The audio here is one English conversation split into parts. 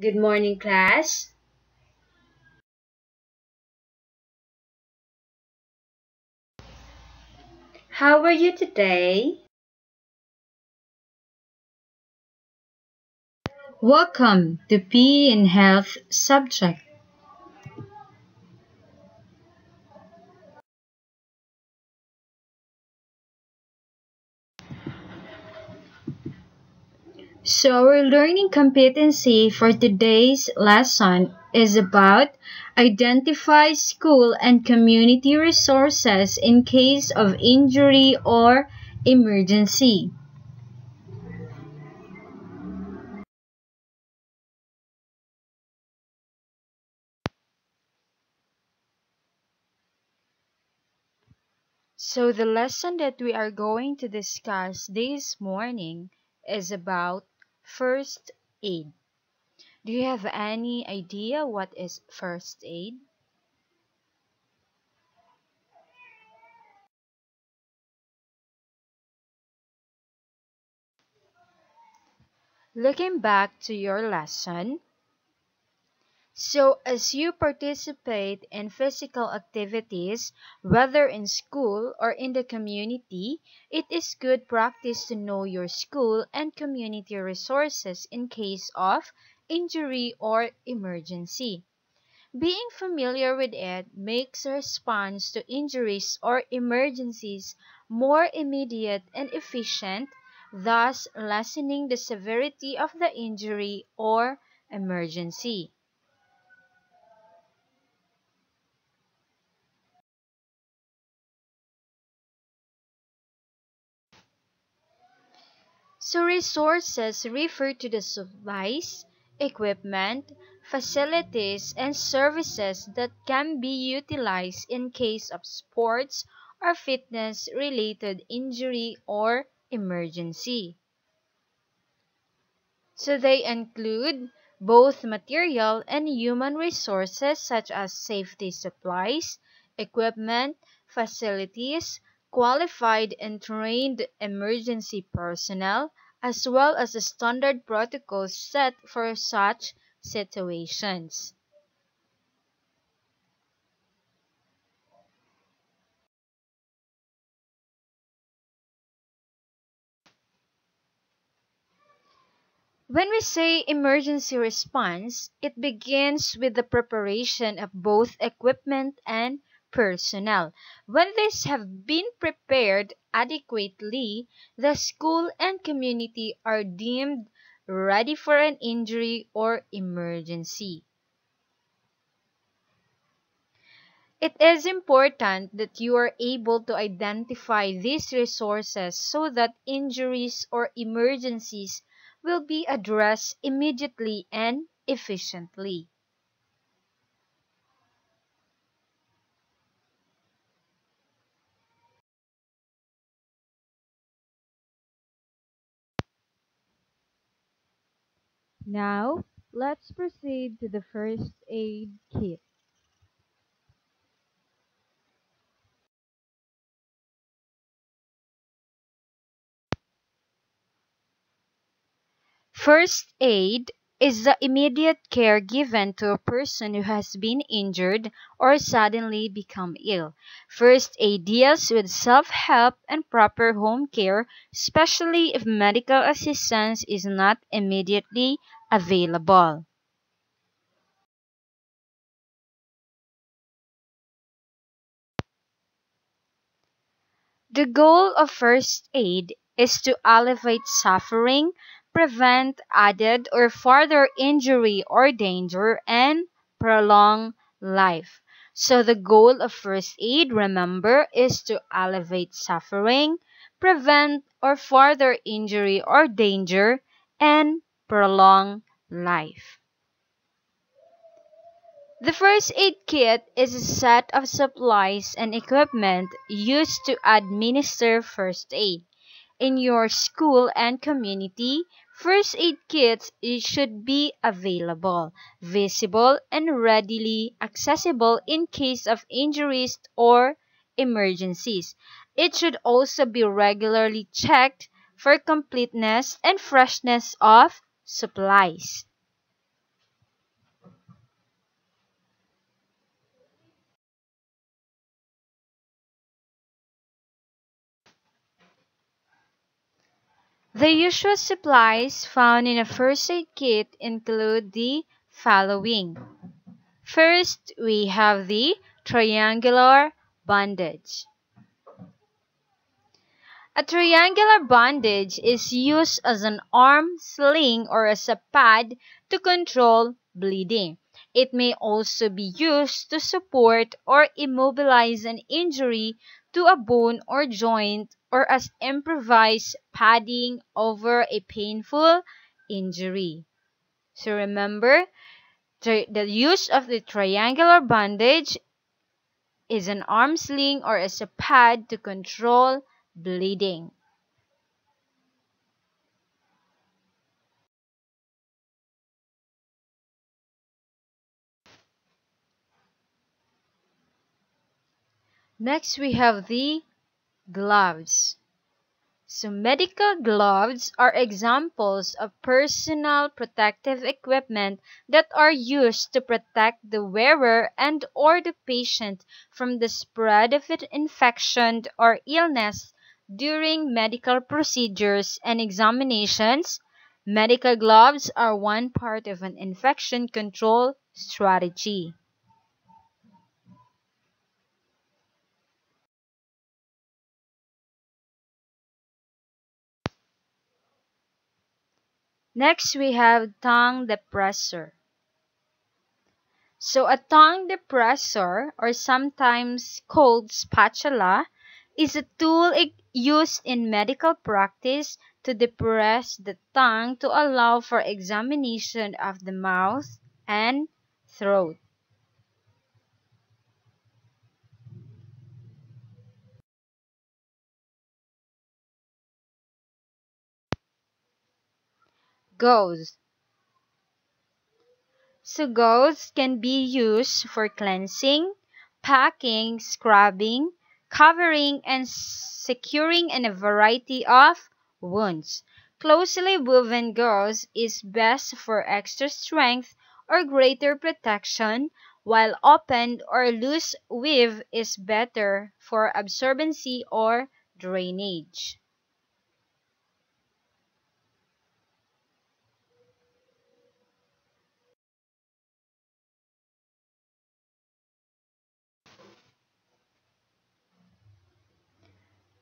Good morning, class. How are you today? Welcome to PE in Health subject. So our learning competency for today's lesson is about identify school and community resources in case of injury or emergency. So the lesson that we are going to discuss this morning is about first aid. Do you have any idea what is first aid? Looking back to your lesson, so as you participate in physical activities, whether in school or in the community, it is good practice to know your school and community resources in case of injury or emergency. Being familiar with it makes response to injuries or emergencies more immediate and efficient, thus lessening the severity of the injury or emergency. So resources refer to the supplies, equipment, facilities, and services that can be utilized in case of sports or fitness-related injury or emergency. So they include both material and human resources such as safety supplies, equipment, facilities, qualified and trained emergency personnel, as well as the standard protocols set for such situations. When we say emergency response, it begins with the preparation of both equipment and personnel. When these have been prepared adequately, the school and community are deemed ready for an injury or emergency. It is important that you are able to identify these resources so that injuries or emergencies will be addressed immediately and efficiently. Now, let's proceed to the first aid kit. First aid is the immediate care given to a person who has been injured or suddenly become ill. First aid deals with self-help and proper home care, especially if medical assistance is not immediately available. The goal of first aid is to alleviate suffering, prevent added or further injury or danger, and prolong life. So the goal of first aid, remember, is to alleviate suffering, prevent or further injury or danger, and prolong life. The first aid kit is a set of supplies and equipment used to administer first aid. In your school and community, first aid kits should be available, visible, and readily accessible in case of injuries or emergencies. It should also be regularly checked for completeness and freshness of supplies. The usual supplies found in a first aid kit include the following. First, we have the triangular bandage. A triangular bandage is used as an arm sling or as a pad to control bleeding. It may also be used to support or immobilize an injury to a bone or joint or as improvised padding over a painful injury. So remember, the use of the triangular bandage is an arm sling or as a pad to control bleeding. Next, we have the gloves. So medical gloves are examples of personal protective equipment that are used to protect the wearer and or the patient from the spread of an infection or illness during medical procedures and examinations. Medical gloves are one part of an infection control strategy. Next, we have tongue depressor. So a tongue depressor, or sometimes called spatula, is a tool used in medical practice to depress the tongue to allow for examination of the mouth and throat. Gauze. So gauze can be used for cleansing, packing, scrubbing, covering, and securing in a variety of wounds. Closely woven gauze is best for extra strength or greater protection, while opened or loose weave is better for absorbency or drainage.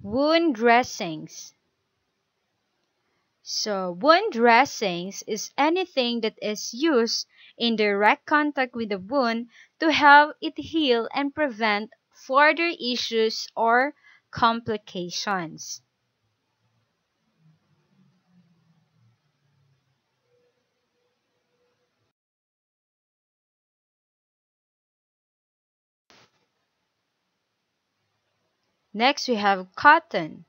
Wound dressings. So, wound dressings is anything that is used in direct contact with the wound to help it heal and prevent further issues or complications. Next, we have cotton.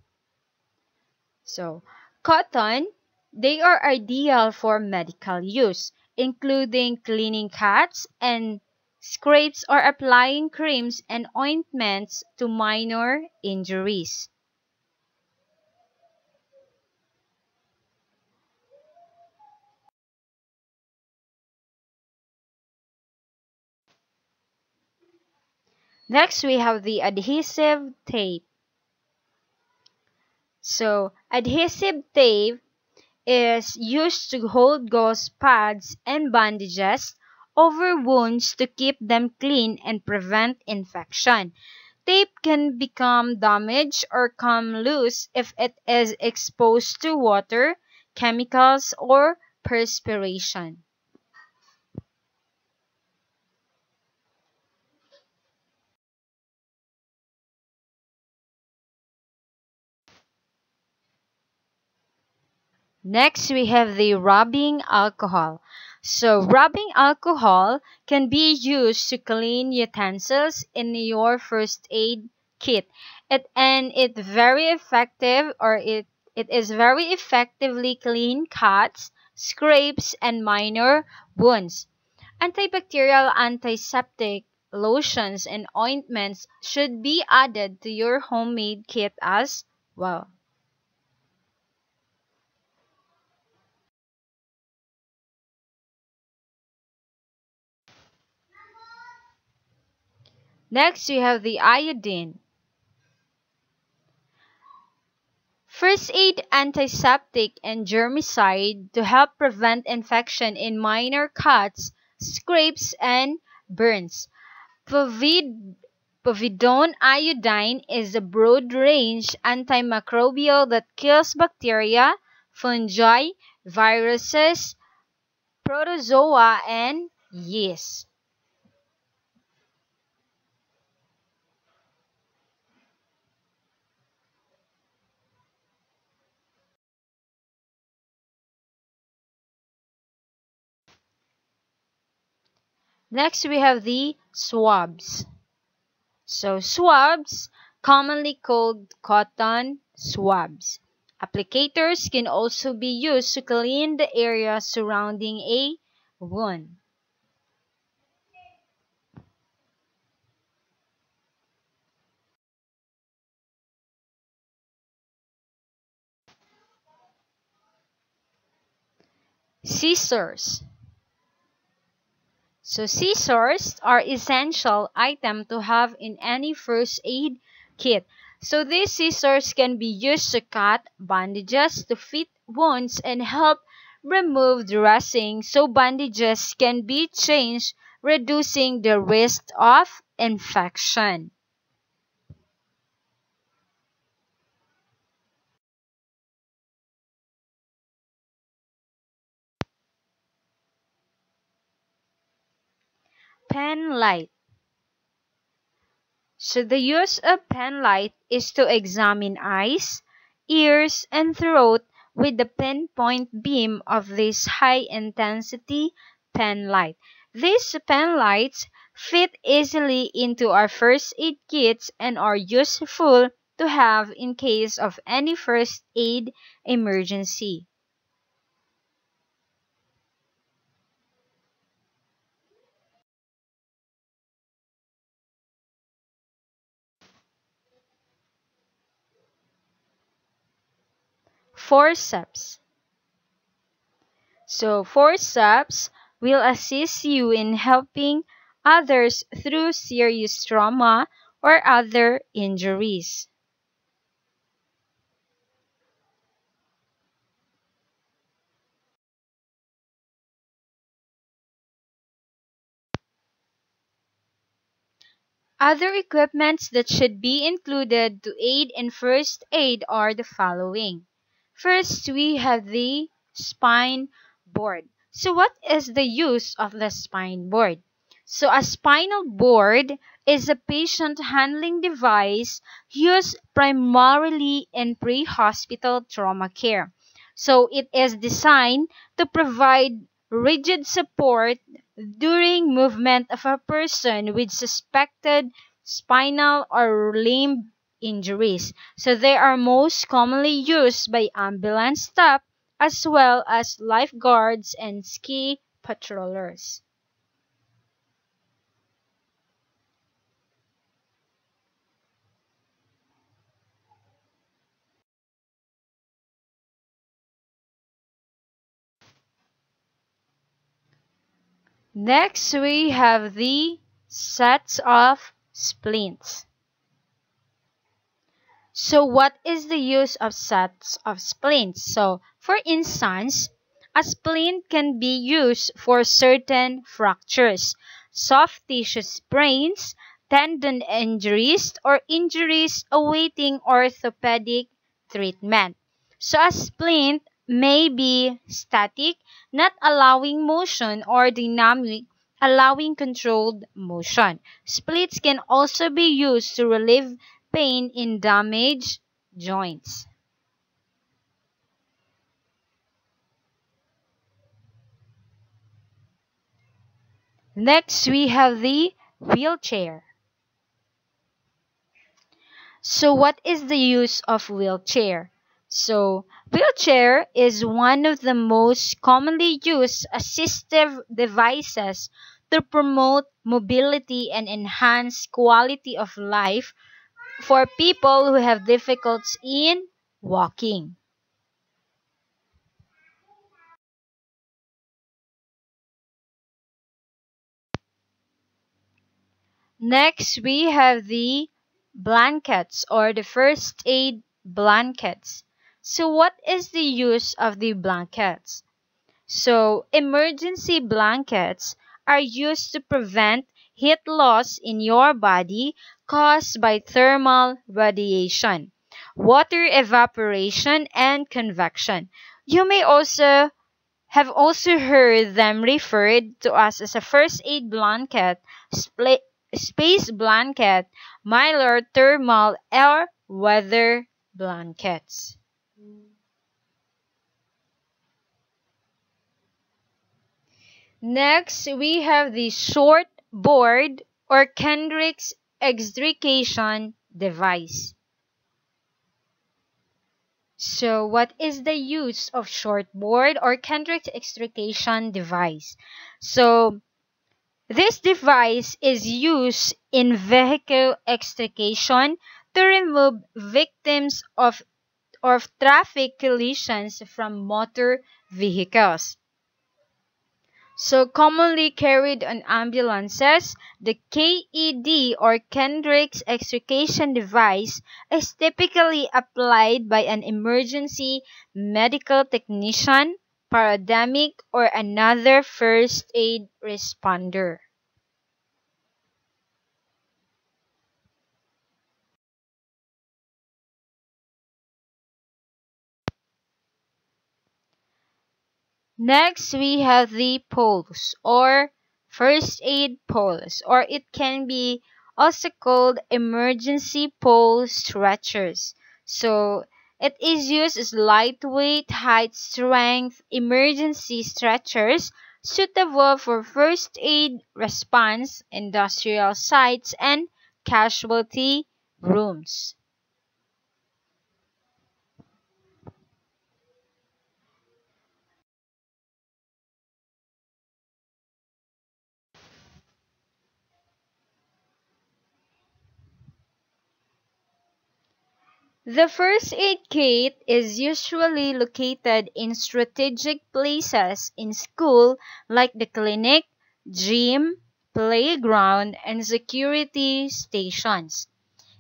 So, cotton, they are ideal for medical use, including cleaning cuts and scrapes or applying creams and ointments to minor injuries. Next, we have the adhesive tape. So, adhesive tape is used to hold gauze pads and bandages over wounds to keep them clean and prevent infection. Tape can become damaged or come loose if it is exposed to water, chemicals, or perspiration. Next, we have the rubbing alcohol. So, rubbing alcohol can be used to clean utensils in your first aid kit. It is very effectively clean cuts, scrapes, and minor wounds. Antibacterial, antiseptic lotions and ointments should be added to your homemade kit as well. Next, we have the iodine. First aid antiseptic and germicide to help prevent infection in minor cuts, scrapes, and burns. Povidone iodine is a broad-range antimicrobial that kills bacteria, fungi, viruses, protozoa, and yeast. Next, we have the swabs. So swabs, commonly called cotton swabs. Applicators can also be used to clean the area surrounding a wound. Scissors. So scissors are essential item to have in any first aid kit. So these scissors can be used to cut bandages, to fit wounds, and help remove dressing so bandages can be changed, reducing the risk of infection. Pen light. So the use of pen light is to examine eyes, ears, and throat with the pinpoint beam of this high-intensity pen light. These pen lights fit easily into our first aid kits and are useful to have in case of any first aid emergency. Forceps. So Forceps will assist you in helping others through serious trauma or other injuries. Other equipments that should be included to aid in first aid are the following. First, we have the spine board. So what is the use of the spine board? So a spinal board is a patient handling device used primarily in pre-hospital trauma care. So it is designed to provide rigid support during movement of a person with suspected spinal or limb injuries. So they are most commonly used by ambulance staff as well as lifeguards and ski patrollers. Next, we have the sets of splints. So what is the use of sets of splints? So for instance, a splint can be used for certain fractures, soft tissue sprains, tendon injuries, or injuries awaiting orthopedic treatment. So a splint may be static, not allowing motion, or dynamic, allowing controlled motion. Splits can also be used to relieve pain in damaged joints. Next, we have the wheelchair. So what is the use of wheelchair? So wheelchair is one of the most commonly used assistive devices to promote mobility and enhance quality of life for people who have difficulties in walking. Next, we have the blankets or the first aid blankets. So what is the use of the blankets? So emergency blankets are used to prevent heat loss in your body caused by thermal radiation, water evaporation, and convection. You may also have also heard them referred to as a first aid blanket, space blanket, mild thermal, or weather blankets. Next, we have the short board or Kendricks extrication device. So, what is the use of short board or Kendricks extrication device? So, this device is used in vehicle extrication to remove victims of traffic collisions from motor vehicles. So commonly carried on ambulances, the KED or Kendricks extrication device is typically applied by an emergency medical technician, paramedic, or another first aid responder. Next, we have the poles or first aid poles, or it can be also called emergency pole stretchers. So, it is used as lightweight, high strength emergency stretchers suitable for first aid response, industrial sites, and casualty rooms. The first aid kit is usually located in strategic places in school like the clinic, gym, playground, and security stations.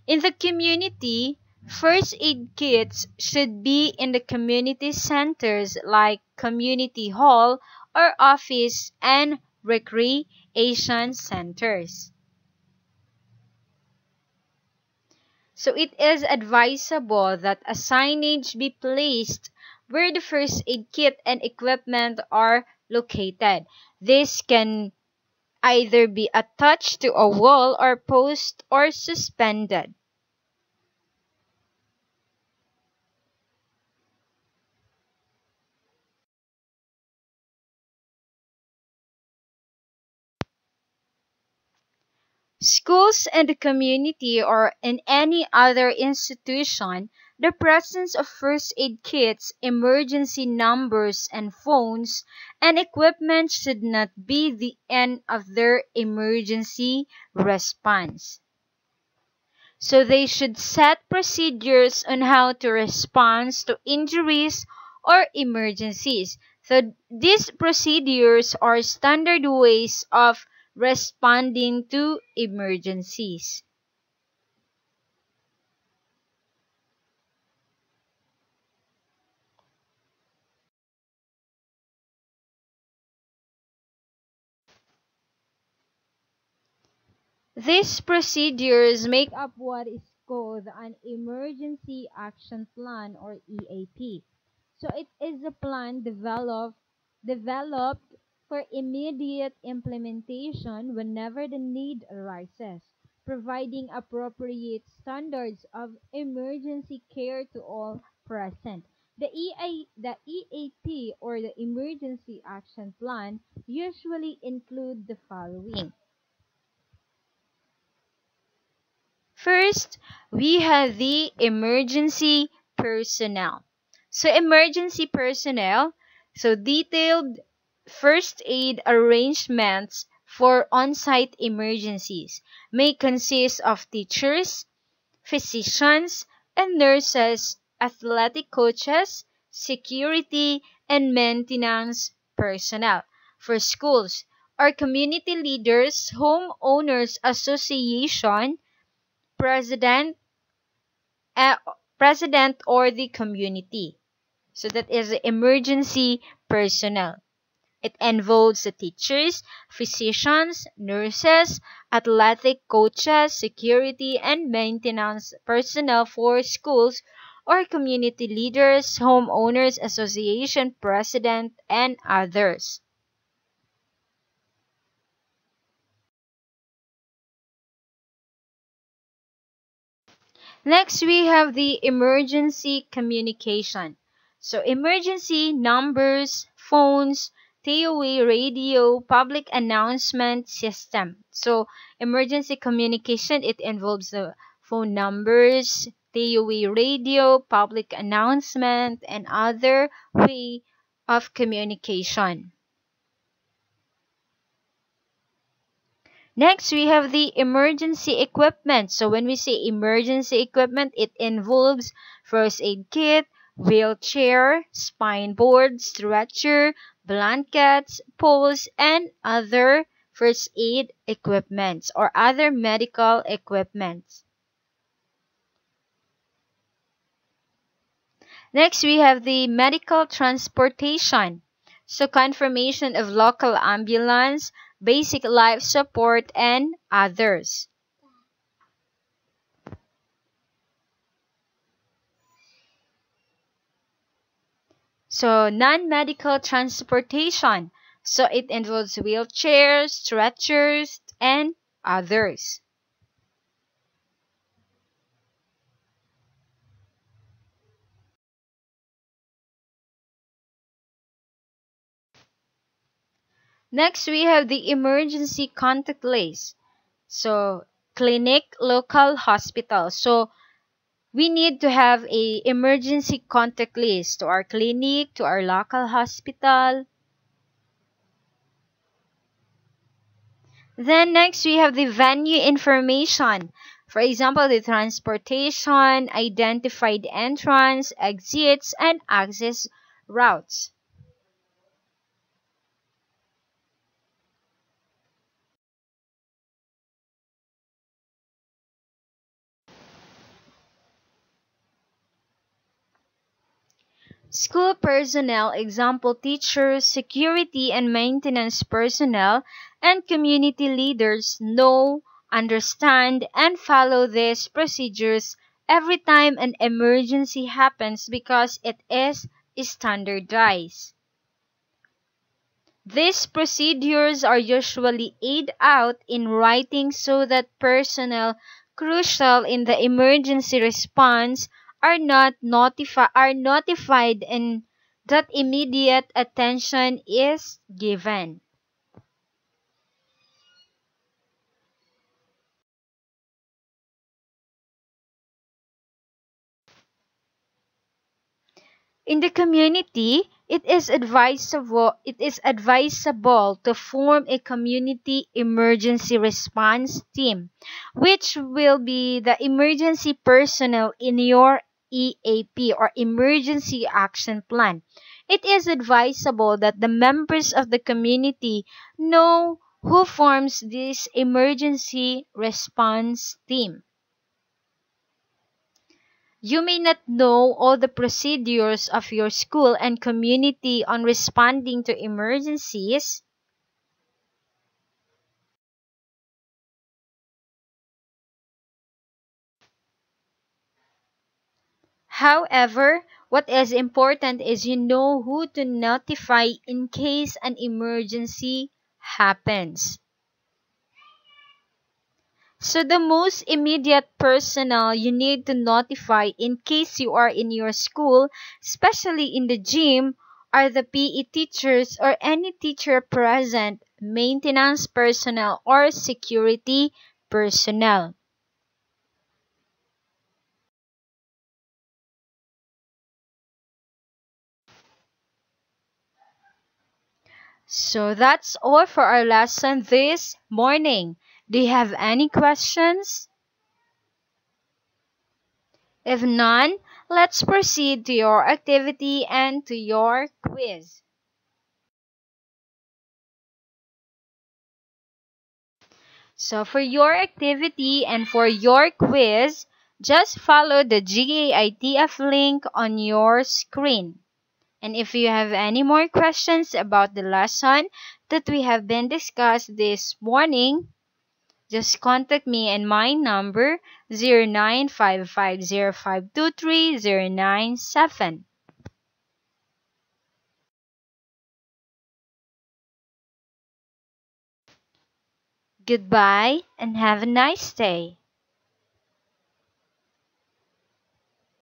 In the community, first aid kits should be in the community centers like community hall or office and recreation centers. So it is advisable that a signage be placed where the first aid kit and equipment are located. This can either be attached to a wall or post or suspended. Schools and the community or in any other institution, the presence of first aid kits, emergency numbers and phones, and equipment should not be the end of their emergency response. So they should set procedures on how to respond to injuries or emergencies. So these procedures are standard ways of responding to emergencies. These procedures make up what is called an Emergency Action Plan or EAP. So it is a plan developed for immediate implementation whenever the need arises, providing appropriate standards of emergency care to all present. The EAP or the Emergency Action Plan usually include the following. First, we have the emergency personnel. So emergency personnel, so detailed first aid arrangements for on-site emergencies may consist of teachers, physicians, and nurses, athletic coaches, security, and maintenance personnel. For schools, or community leaders, homeowners association, president, uh, president or the community. So that is emergency personnel. It involves the teachers, physicians, nurses, athletic coaches, security and maintenance personnel for schools or community leaders, homeowners association president, and others. Next, we have the emergency communication. So, emergency numbers, phones, TOA radio, public announcement system. So, emergency communication, it involves the phone numbers, TOA radio, public announcement, and other way of communication. Next, we have the emergency equipment. So when we say emergency equipment, it involves first aid kit, wheelchair, spine board, stretcher, blankets, poles, and other first aid equipments or other medical equipments. Next, we have the medical transportation. So confirmation of local ambulance, basic life support, and others. So non-medical transportation. So it involves wheelchairs, stretchers, and others. Next, we have the emergency contact list. So clinic, local, hospital. So we need to have a emergency contact list to our clinic, to our local hospital. Then next, we have the venue information. For example, the transportation, identified entrance, exits, and access routes. School personnel, example teachers, security and maintenance personnel, and community leaders know, understand, and follow these procedures every time an emergency happens because it is standardized. These procedures are usually laid out in writing so that personnel crucial in the emergency response are notified and that immediate attention is given. In the community, it is advisable to form a community emergency response team, which will be the emergency personnel in your EAP or emergency action plan. It is advisable that the members of the community know who forms this emergency response team. You may not know all the procedures of your school and community on responding to emergencies. However, what is important is you know who to notify in case an emergency happens. So the most immediate personnel you need to notify in case you are in your school, especially in the gym, are the PE teachers or any teacher present, maintenance personnel, or security personnel. So that's all for our lesson this morning. Do you have any questions? If none, let's proceed to your activity and to your quiz. So for your activity and for your quiz, just follow the GAITF link on your screen. And if you have any more questions about the lesson that we have been discussed this morning, just contact me and my number 0955052309. Goodbye and have a nice day.